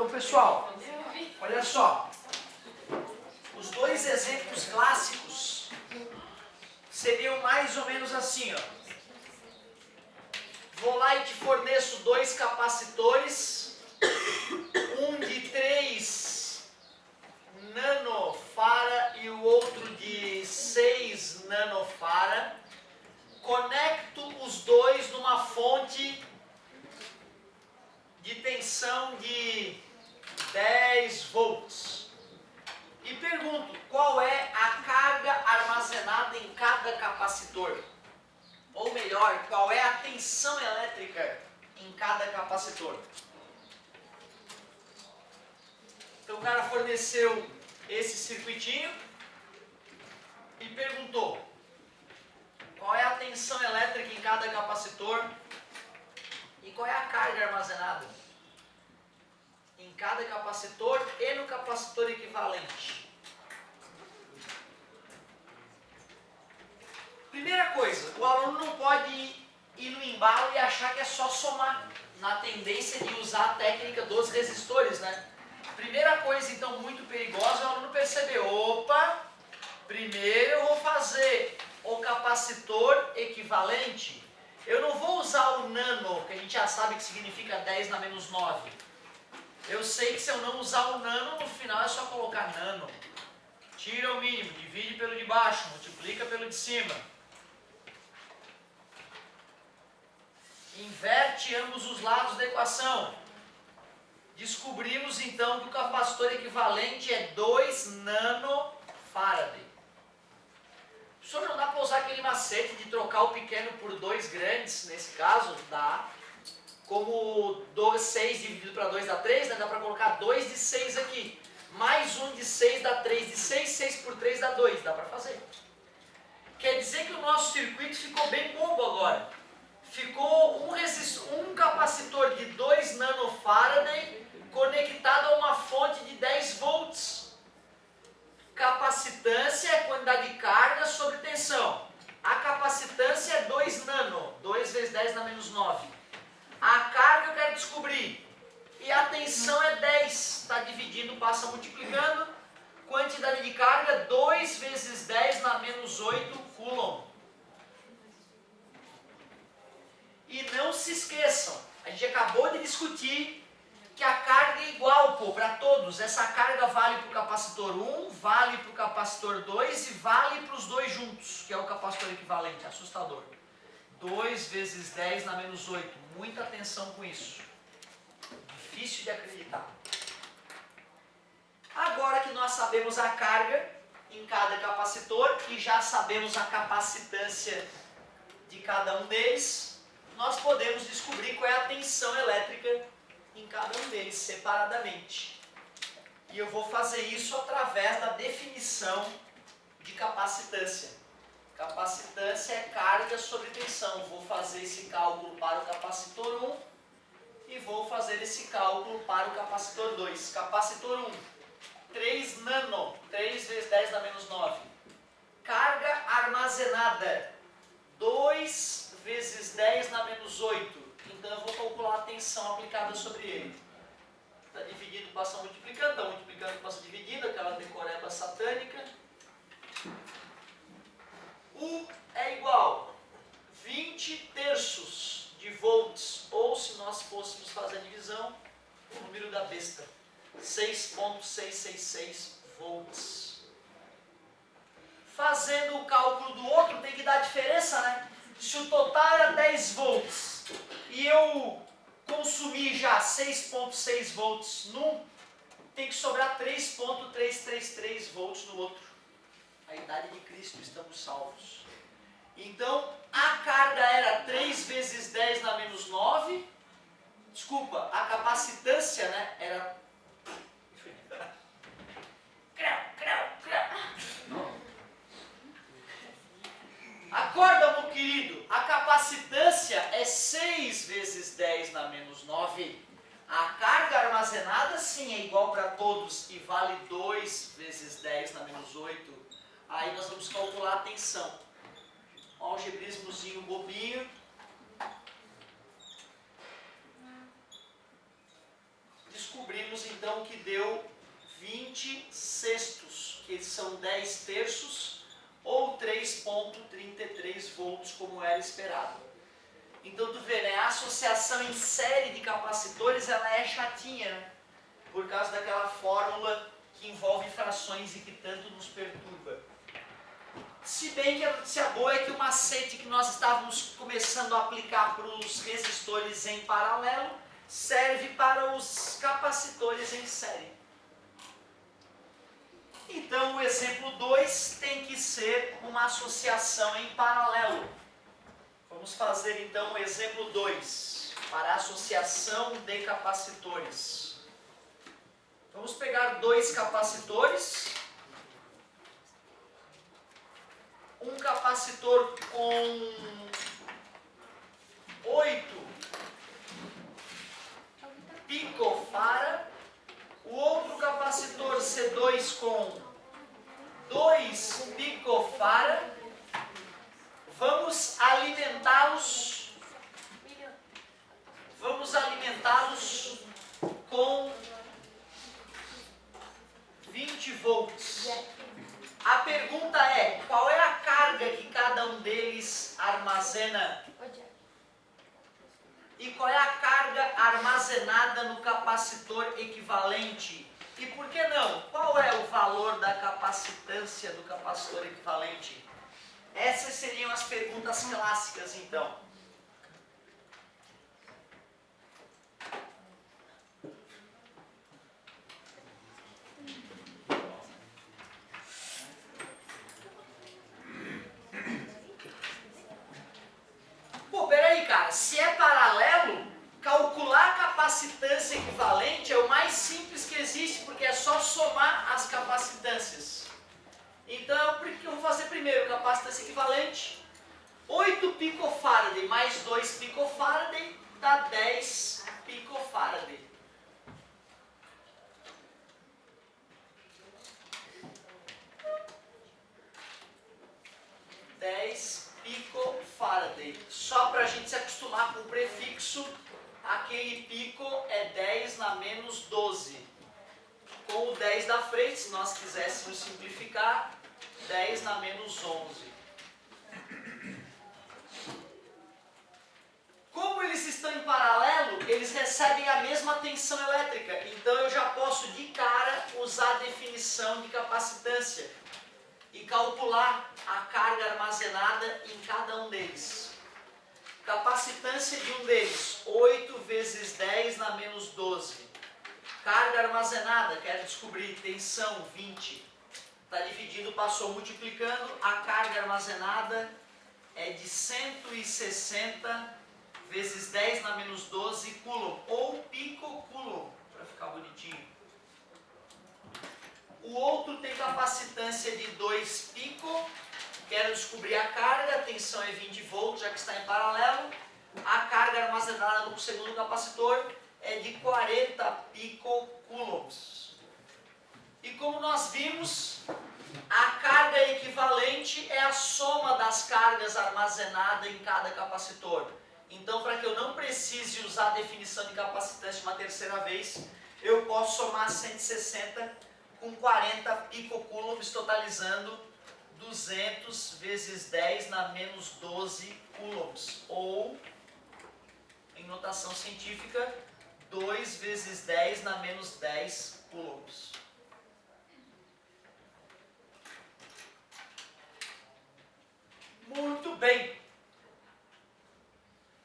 Então, pessoal, olha só. Os dois exemplos clássicos seriam mais ou menos assim, ó. Vou lá e te forneço dois capacitores, um de 3 nanofarad e o outro de 6 nanofarad. Conecto os dois numa fonte de tensão de 10 volts. E pergunto, qual é a carga armazenada em cada capacitor? Ou melhor, qual é a tensão elétrica em cada capacitor? Então o cara forneceu esse circuitinho e perguntou qual é a tensão elétrica em cada capacitor e qual é a carga armazenada em cada capacitor e no capacitor equivalente. Primeira coisa, o aluno não pode ir no embalo e achar que é só somar, na tendência de usar a técnica dos resistores, né? Primeira coisa, então, muito perigosa é o aluno perceber, opa, primeiro eu vou fazer o capacitor equivalente. Eu não vou usar o nano, que a gente já sabe que significa 10 na menos 9. Eu sei que se eu não usar o nano, no final é só colocar nano. Tira o mínimo, divide pelo de baixo, multiplica pelo de cima. Inverte ambos os lados da equação. Descobrimos então que o capacitor equivalente é 2 nanofarad. Professor, não dá para usar aquele macete de trocar o pequeno por 2 grandes, nesse caso? Dá. Como 6 dividido para 2 dá 3, né? Dá para colocar 2 de 6 aqui. Mais 1 de 6 dá 3 de 6, 6 por 3 dá 2, dá para fazer. Quer dizer que o nosso circuito ficou bem bobo agora. Ficou um capacitor de 2 nanofarad conectado a uma fonte de 10 volts. Capacitância é quantidade de carga sobre tensão. A capacitância é 2 nano, 2 vezes 10 na menos 9. A carga eu quero descobrir. E a tensão é 10. Está dividindo, passa multiplicando. Quantidade de carga, 2 vezes 10 na menos 8 coulomb. E não se esqueçam, a gente acabou de discutir que a carga é igual para todos. Essa carga vale para o capacitor 1, vale para o capacitor 2 e vale para os dois juntos, que é o capacitor equivalente, assustador. 2 vezes 10 na menos 8. Muita atenção com isso. Difícil de acreditar. Agora que nós sabemos a carga em cada capacitor e já sabemos a capacitância de cada um deles, nós podemos descobrir qual é a tensão elétrica em cada um deles separadamente. E eu vou fazer isso através da definição de capacitância. Capacitância é carga sobre tensão. Vou fazer esse cálculo para o capacitor 1 e vou fazer esse cálculo para o capacitor 2. Capacitor 1, 3 nano, 3 vezes 10 na menos 9. Carga armazenada, 2 vezes 10 na menos 8. Então eu vou calcular a tensão aplicada sobre ele. Está dividido, passa multiplicando, está multiplicando, passa dividindo, aquela decoreba satânica. U é igual 20 terços de volts, ou se nós fôssemos fazer a divisão, o número da besta, 6.666 volts. Fazendo o cálculo do outro, tem que dar diferença, né? Se o total era 10 volts e eu consumi já 6.6 volts num, tem que sobrar 3.333 volts no outro. A idade de Cristo, estamos salvos. Então, a carga era 3 vezes 10 na menos 9. Desculpa, a capacitância, né, era... Acorda, meu querido, a capacitância é 6 vezes 10 na menos 9. A carga armazenada sim é igual para todos e vale 2 vezes 10 na menos 8. Aí nós vamos calcular a tensão. Um algebrismozinho bobinho. Descobrimos então deu 20 sextos, que são 10 terços, ou 3,33 volts, como era esperado. Então tu vê, né, a associação em série de capacitores, ela é chatinha, né? Por causa daquela fórmula que envolve frações e que tanto nos perturba. Se bem que a notícia boa é que o macete que nós estávamos começando a aplicar para os resistores em paralelo serve para os capacitores em série. Então o exemplo 2 tem que ser uma associação em paralelo. Vamos fazer então o exemplo 2 para a associação de capacitores. Vamos pegar dois capacitores. Um capacitor com 8 picofarad, o outro capacitor C2 com 2 picofarad. Vamos alimentá-los com 20 volts. A pergunta é, qual é a carga que cada um deles armazena? E qual é a carga armazenada no capacitor equivalente? E por que não? Qual é o valor da capacitância do capacitor equivalente? Essas seriam as perguntas clássicas, então. Pô, peraí, cara, se é paralelo, calcular a capacitância equivalente é o mais simples que existe, porque é só somar as capacitâncias. Então, o que eu vou fazer primeiro? Capacitância equivalente, 8 picofarad mais 2 picofarad dá 10 picofarad. Só para a gente se acostumar com o prefixo, aquele pico é 10 na menos 12. Com o 10 da frente, se nós quiséssemos simplificar, 10 na menos 11. Como eles estão em paralelo, eles recebem a mesma tensão elétrica. Então eu já posso de cara usar a definição de capacitância e calcular a carga armazenada em cada um deles. Capacitância de um deles, 8 vezes 10 na menos 12. Carga armazenada, quero descobrir, tensão 20. Está dividindo, passou multiplicando, a carga armazenada é de 160 vezes 10 na menos 12 coulomb, ou picocoulomb, para ficar bonitinho. O outro tem capacitância de 2 pico, quero descobrir a carga, a tensão é 20 volts, já que está em paralelo. A carga armazenada no segundo capacitor é de 40 picocoulombs. E como nós vimos, a carga equivalente é a soma das cargas armazenadas em cada capacitor. Então, para que eu não precise usar a definição de capacitância uma terceira vez, eu posso somar 160 com 40 picocoulombs, totalizando 200 vezes 10 na menos 12 coulombs. Ou, em notação científica, 2 vezes 10 na menos 10 coulombs. Muito bem.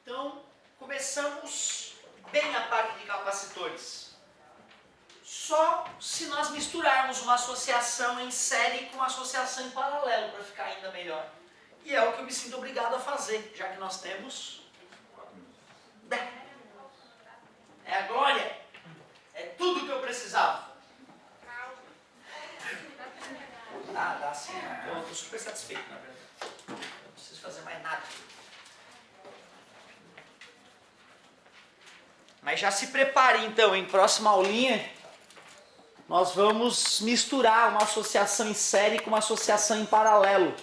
Então, começamos bem a parte de capacitores. Só se nós misturarmos uma associação em série com uma associação em paralelo, para ficar ainda melhor. E é o que eu me sinto obrigado a fazer, já que nós temos... É a glória. É tudo que eu precisava. Dá sim. Eu estou super satisfeito, na verdade. Não preciso fazer mais nada. Mas já se prepare então, em próxima aulinha, nós vamos misturar uma associação em série com uma associação em paralelo.